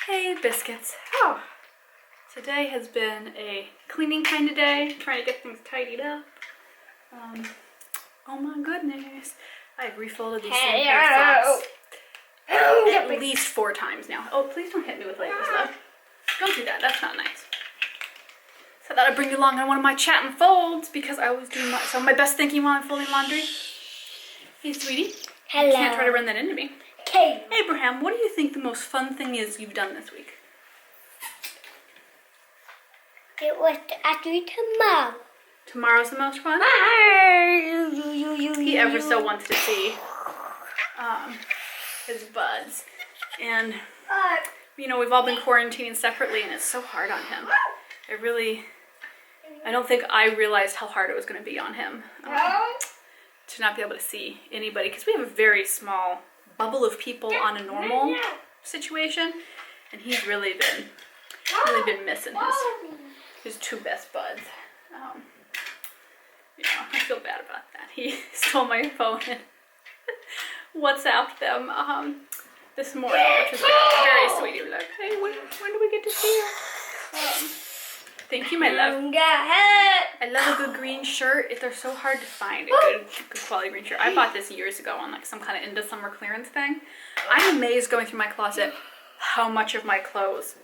Hey, biscuits. Oh, today has been a cleaning kind of day, trying to get things tidied up. Oh my goodness. I've refolded these same pair of socks at least 4 times now. Oh, please don't hit me with labels though. Don't do that, that's not nice. So I thought I'd bring you along on one of my chat and folds because I always do my best thinking while I'm folding laundry. Hey, sweetie. Hello. You can't try to run that into me. Okay. Abraham, what do you think the most fun thing is you've done this week? It was actually tomorrow. Tomorrow's the most fun? He ever so wants to see his buds. And, you know, we've all been quarantining separately and it's so hard on him. I don't think I realized how hard it was going to be on him to not be able to see anybody. Because we have a very small bubble of people on a normal situation. And he's really been missing his 2 best buds. You know, I feel bad about that. He stole my phone and WhatsApped them this morning, which is very sweet. He was like, hey, when do we get to see you? Thank you, my love. I love a good green shirt. They're so hard to find, a good quality green shirt. I bought this years ago on like some kind of end of summer clearance thing. I'm amazed going through my closet how much of my clothes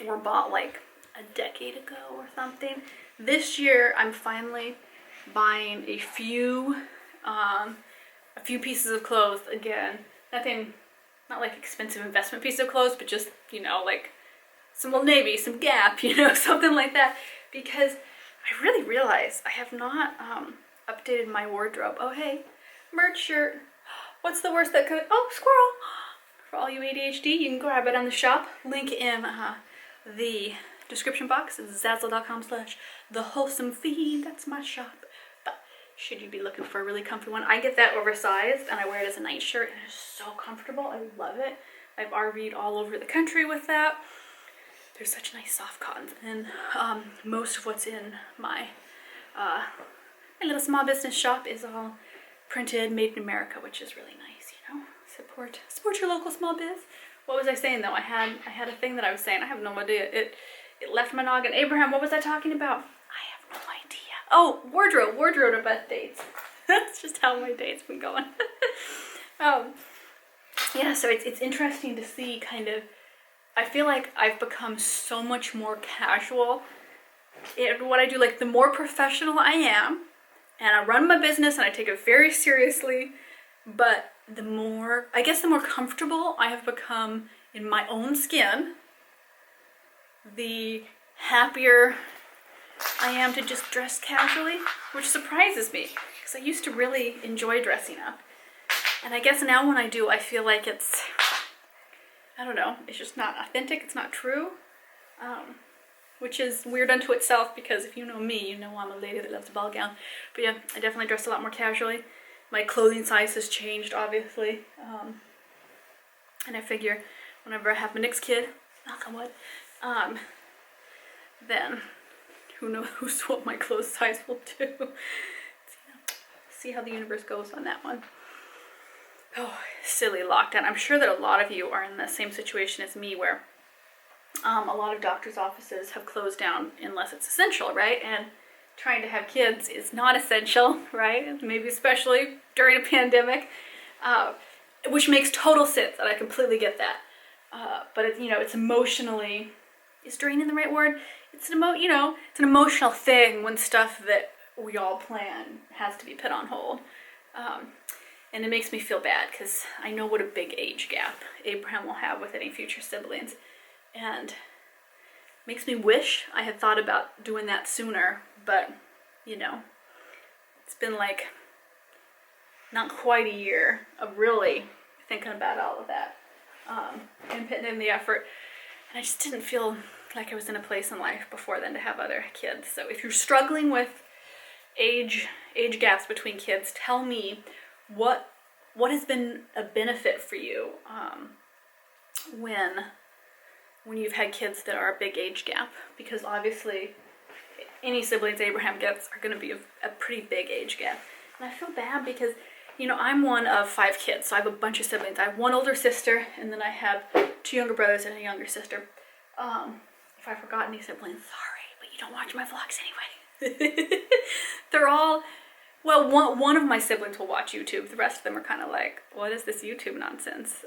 were bought like a decade ago or something. This year, I'm finally buying a few pieces of clothes again. Nothing, not like expensive investment pieces of clothes, but just, you know, like some Old Navy, some Gap, you know, something like that. Because I really realized I have not updated my wardrobe. Oh, hey, merch shirt. What's the worst that could, oh, squirrel. For all you ADHD, you can grab it on the shop. Link in the description box. It's Zazzle.com/thewholesomefeed. That's my shop. But should you be looking for a really comfy one, I get that oversized and I wear it as a night shirt and it's so comfortable. I love it. I've RV'd all over the country with that. There's such nice soft cottons, and most of what's in my little small business shop is all printed, made in America, which is really nice, you know. Support your local small biz. What was I saying though? I had a thing that I was saying. I have no idea. It left my noggin. Abraham, what was I talking about? I have no idea. Oh, wardrobe about dates. That's just how my date's been going. Yeah, so it's interesting to see kind of, I feel like I've become so much more casual in what I do. Like the more professional I am, and I run my business and I take it very seriously, but the more comfortable I have become in my own skin, the happier I am to just dress casually, which surprises me because I used to really enjoy dressing up. And I guess now when I do, I feel like it's, I don't know, it's just not authentic, it's not true, which is weird unto itself because if you know me, you know I'm a lady that loves a ball gown. But yeah, I definitely dress a lot more casually. My clothing size has changed, obviously, and I figure whenever I have my next kid, knock on wood, then who knows what my clothes size will do. See how the universe goes on that one. Oh, silly lockdown. I'm sure that a lot of you are in the same situation as me where a lot of doctors' offices have closed down unless it's essential, right? And trying to have kids is not essential, right? Maybe especially during a pandemic, which makes total sense, and I completely get that. But it's, you know, it's emotionally, is draining the right word? It's an emotional thing when stuff that we all plan has to be put on hold. And it makes me feel bad because I know what a big age gap Abraham will have with any future siblings. And makes me wish I had thought about doing that sooner, but, you know, it's been like not quite a year of really thinking about all of that and putting in the effort. And I just didn't feel like I was in a place in life before then to have other kids. So if you're struggling with age gaps between kids, tell me what has been a benefit for you when you've had kids that are a big age gap, because obviously any siblings Abraham gets are going to be a pretty big age gap. And I feel bad because, you know, I'm one of 5 kids, so I have a bunch of siblings. I have one older sister, and then I have 2 younger brothers and a younger sister. If I forgot any siblings, sorry, but you don't watch my vlogs anyway. They're all, well, one of my siblings will watch YouTube. The rest of them are kind of like, what is this YouTube nonsense?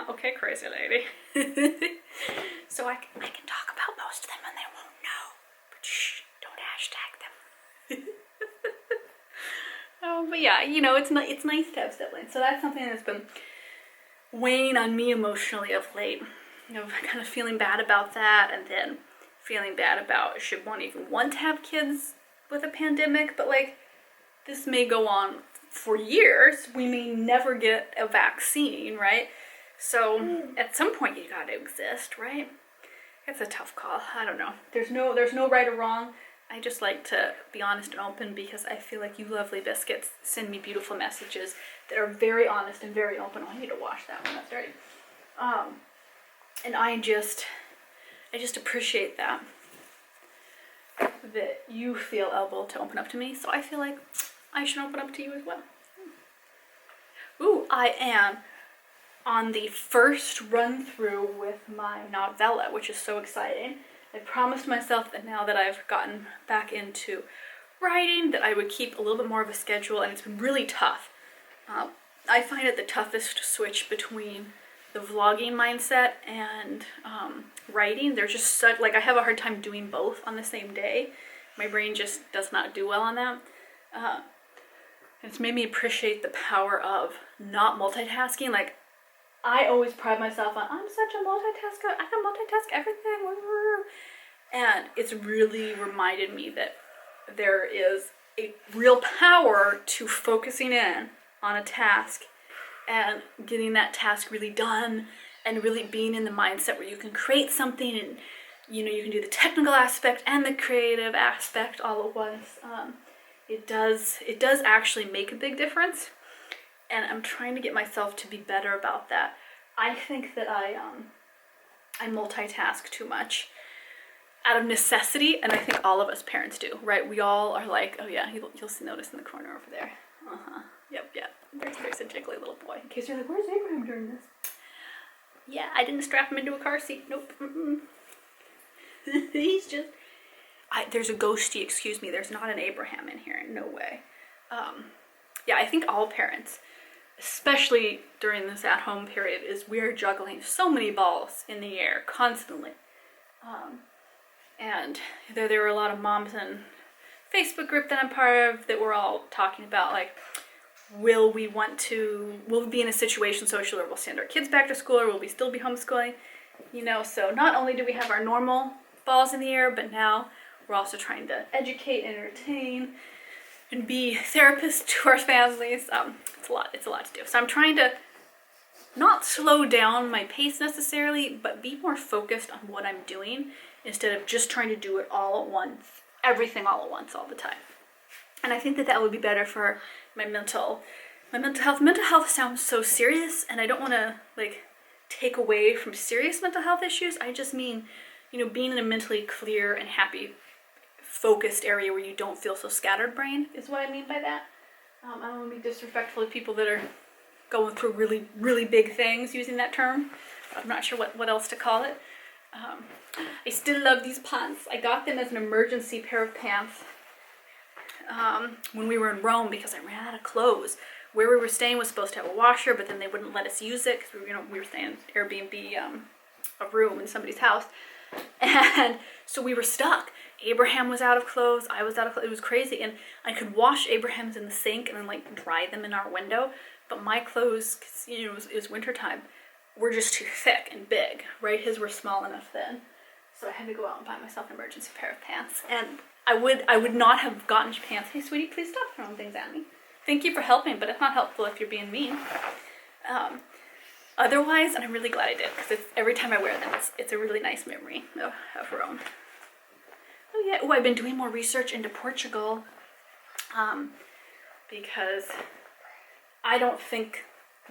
Okay, crazy lady. So I can talk about most of them and they won't know. But shh, don't hashtag them. But yeah, you know, it's nice to have siblings. So that's something that's been weighing on me emotionally of late. You know, kind of feeling bad about that, and then feeling bad about should one even want to have kids with a pandemic. But like, this may go on for years. We may never get a vaccine, right? So at some point you gotta exist, right? It's a tough call. I don't know. There's no right or wrong. I just like to be honest and open because I feel like you lovely biscuits send me beautiful messages that are very honest and very open. Oh, I need to wash that one. That's dirty. And I just appreciate that you feel able to open up to me. So I feel like I should open up to you as well. Ooh, I am on the first run through with my novella, which is so exciting. I promised myself that now that I've gotten back into writing that I would keep a little bit more of a schedule, and it's been really tough. I find it the toughest to switch between the vlogging mindset and writing. They're just such, like, I have a hard time doing both on the same day. My brain just does not do well on that. It's made me appreciate the power of not multitasking. Like, I always pride myself on, I'm such a multitasker, I can multitask everything. And it's really reminded me that there is a real power to focusing in on a task and getting that task really done and really being in the mindset where you can create something and, you know, you can do the technical aspect and the creative aspect all at once. It does actually make a big difference. And I'm trying to get myself to be better about that. I think that I multitask too much out of necessity, and I think all of us parents do, right? We all are like, oh yeah, you'll notice in the corner over there. Yep. There's a jiggly little boy. In case you're like, where's Abraham during this? Yeah, I didn't strap him into a car seat. Nope. He's just... there's a ghosty, excuse me. There's not an Abraham in here. No way. Yeah, I think all parents, especially during this at-home period, is we're juggling so many balls in the air constantly. And there were a lot of moms in Facebook group that I'm part of that were all talking about, like, will we be in a situation socially where we'll send our kids back to school, or will we still be homeschooling? You know, so not only do we have our normal balls in the air, but now we're also trying to educate, entertain, and be therapists to our families. It's a lot to do. So I'm trying to not slow down my pace necessarily, but be more focused on what I'm doing instead of just trying to do it all at once, everything all at once all the time. And I think that would be better for my mental health. Mental health sounds so serious, and I don't want to like take away from serious mental health issues. I just mean, you know, being in a mentally clear and happy, focused area where you don't feel so scattered brain is what I mean by that. I don't want to be disrespectful to people that are going through really, really big things using that term. I'm not sure what else to call it. I still love these pants. I got them as an emergency pair of pants when we were in Rome because I ran out of clothes. Where we were staying was supposed to have a washer, but then they wouldn't let us use it because we were staying Airbnb, a room in somebody's house. And so we were stuck. Abraham was out of clothes, I was out of clothes. It was crazy. And I could wash Abraham's in the sink and then like dry them in our window. But my clothes, cause, you know, it was wintertime, were just too thick and big, right? His were small enough then. So I had to go out and buy myself an emergency pair of pants. And I would not have gotten pants. Hey, sweetie, please stop throwing things at me. Thank you for helping, but it's not helpful if you're being mean. Otherwise, and I'm really glad I did, because every time I wear them, it's a really nice memory of Rome. Oh yeah, I've been doing more research into Portugal, because I don't think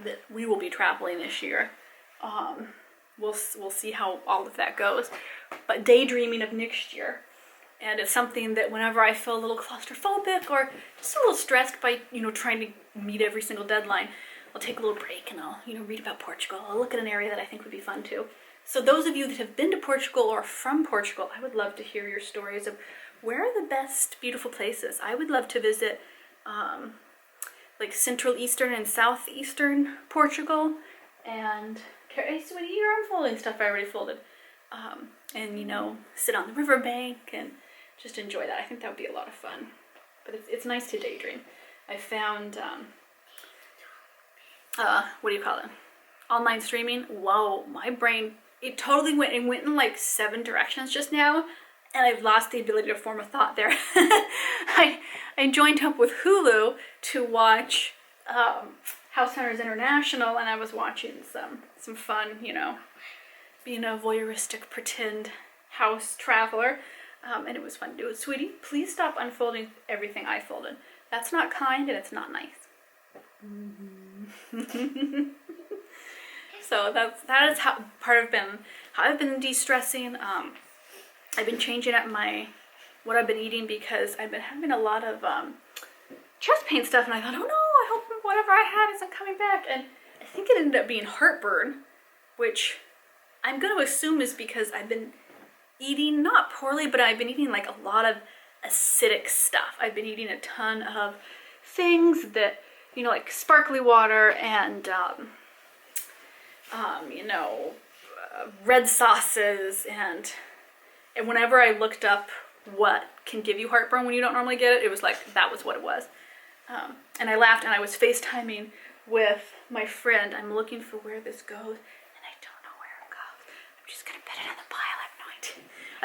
that we will be traveling this year. We'll see how all of that goes, but daydreaming of next year. And it's something that whenever I feel a little claustrophobic or just a little stressed by, you know, trying to meet every single deadline, I'll take a little break and I'll, read about Portugal. I'll look at an area that I think would be fun too. So those of you that have been to Portugal or from Portugal, I would love to hear your stories of where are the best beautiful places. I would love to visit like Central Eastern and Southeastern Portugal. And, hey sweetie, you're unfolding stuff I already folded. And, sit on the riverbank and just enjoy that. I think that would be a lot of fun. But it's nice to daydream. I found, what do you call it? Online streaming. Whoa, my brain, it totally went in like 7 directions just now. And I've lost the ability to form a thought there. I joined up with Hulu to watch House Hunters International, and I was watching some fun, being a voyeuristic pretend house traveler. And it was fun to do it. Sweetie, please stop unfolding everything I folded. That's not kind and it's not nice. So that is how I've been de-stressing. I've been changing up what I've been eating because I've been having a lot of chest pain stuff, and I thought, oh no, I hope whatever I had isn't coming back. And I think it ended up being heartburn, which I'm going to assume is because I've been eating, not poorly, but I've been eating like a lot of acidic stuff. I've been eating a ton of things that, like sparkly water and, red sauces, and whenever I looked up what can give you heartburn when you don't normally get it, it was like, that was what it was. And I laughed, and I was FaceTiming with my friend. I'm looking for where this goes, and I don't know where it goes. I'm just gonna put it in the pile. I have no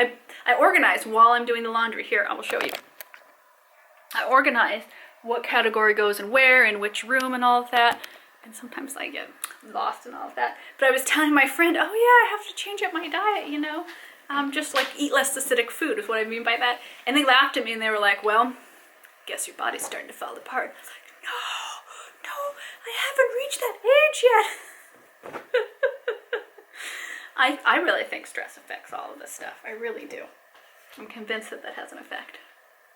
idea. I organize while I'm doing the laundry. Here, I will show you. I organize what category goes in where, in which room, and all of that. And sometimes I get lost in all of that. But I was telling my friend, oh yeah, I have to change up my diet, just like eat less acidic food is what I mean by that. And they laughed at me and they were like, well, guess your body's starting to fall apart. I was like, no, I haven't reached that age yet. I really think stress affects all of this stuff. I really do. I'm convinced that has an effect.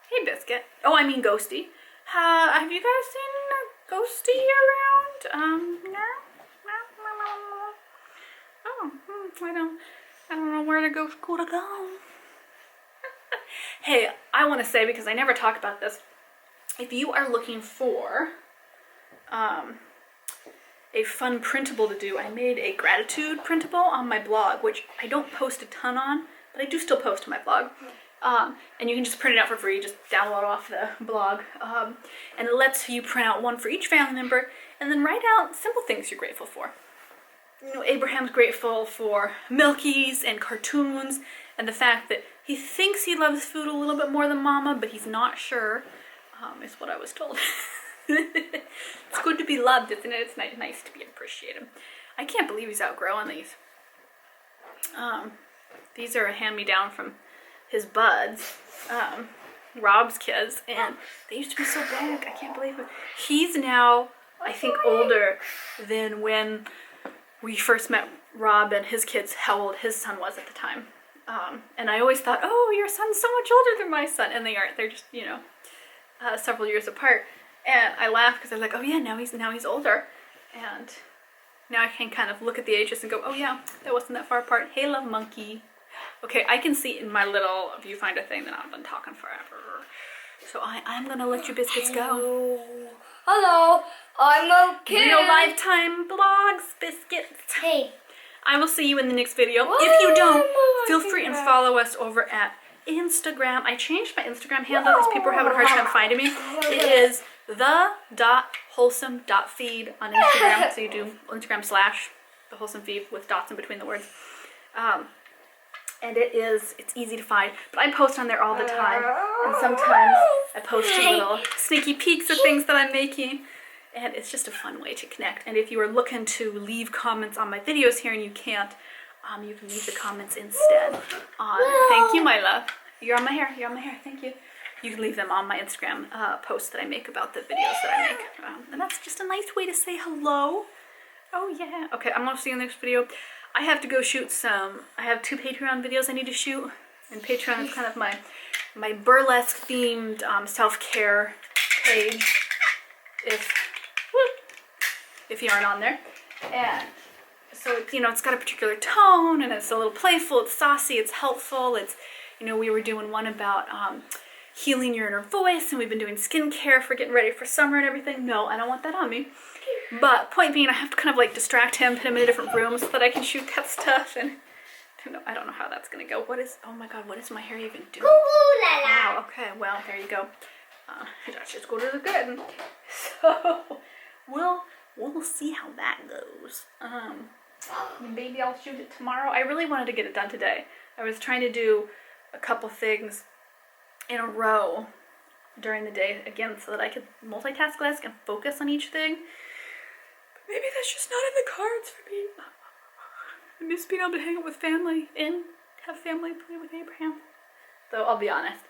Hey, Biscuit. Oh, I mean Ghosty. Have you guys seen Ghosty around? No? Oh, I don't know where to go to go. Hey, I want to say, because I never talk about this, if you are looking for a fun printable to do, I made a gratitude printable on my blog, which I don't post a ton on, but I do still post on my blog. And you can just print it out for free, just download off the blog. And it lets you print out one for each family member and then write out simple things you're grateful for. Abraham's grateful for Milkies and cartoons and the fact that he thinks he loves food a little bit more than Mama, but he's not sure, is what I was told. It's good to be loved, isn't it? It's nice to be appreciated. I can't believe he's outgrowing these. These are a hand-me-down from his buds, Rob's kids, and they used to be so big. I can't believe it. He's now, I think, older than when we first met Rob and his kids, how old his son was at the time. And I always thought, oh, your son's so much older than my son. And they aren't. They're just, several years apart. And I laugh because I'm like, oh yeah, now he's older. And now I can kind of look at the ages and go, oh yeah, that wasn't that far apart. Hey, love monkey. Okay, I can see in my little viewfinder thing that I've been talking forever. So I'm going to let you biscuits go. Hello, I'm okay. Real lifetime blogs, biscuits. Hey. I will see you in the next video. If you don't, feel free and follow us over at Instagram. I changed my Instagram handle because people are having a hard time finding me. It is the.wholesome.feed on Instagram. So you do Instagram / the wholesome feed with dots in between the words. And it's easy to find. But I post on there all the time. And sometimes I post little sneaky peeks of things that I'm making. And it's just a fun way to connect. And if you are looking to leave comments on my videos here and you can't, you can leave the comments instead on, thank you, my love. You're on my hair, thank you. You can leave them on my Instagram posts that I make about the videos that I make. And that's just a nice way to say hello. Oh yeah. Okay, I'm gonna see you in the next video. I have to go shoot I have 2 Patreon videos I need to shoot. And Patreon is kind of my burlesque if you aren't on there. And so it's, it's got a particular tone, and it's a little playful, it's saucy, it's helpful. It's, we were doing one about healing your inner voice, and we've been doing skincare for getting ready for summer and everything. No, I don't want that on me. But point being, I have to kind of like distract him, put him in a different room so that I can shoot cut stuff, and I don't know how that's gonna go. Oh my god, what is my hair even doing? Wow, okay, well, there you go. Let's just go to the good. So, we'll see how that goes. Maybe I'll shoot it tomorrow. I really wanted to get it done today. I was trying to do a couple things in a row during the day, again, so that I could multitask less and focus on each thing. But maybe that's just not in the cards for me. I miss being able to hang out with family and have family play with Abraham. Though I'll be honest,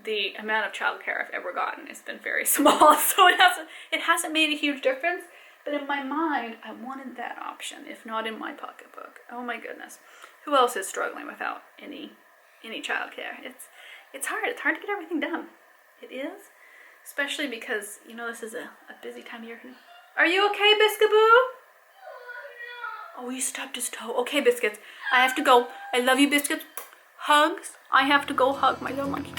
the amount of childcare I've ever gotten has been very small, so it hasn't made a huge difference. But in my mind, I wanted that option, if not in my pocketbook. Oh my goodness, who else is struggling without any childcare? It's hard. It's hard to get everything done. It is, especially because this is a busy time of year. Are you okay, Biscuit-Boo? Oh, he stubbed his toe. Okay, Biscuits, I have to go. I love you, Biscuits. Hugs. I have to go hug my little monkey.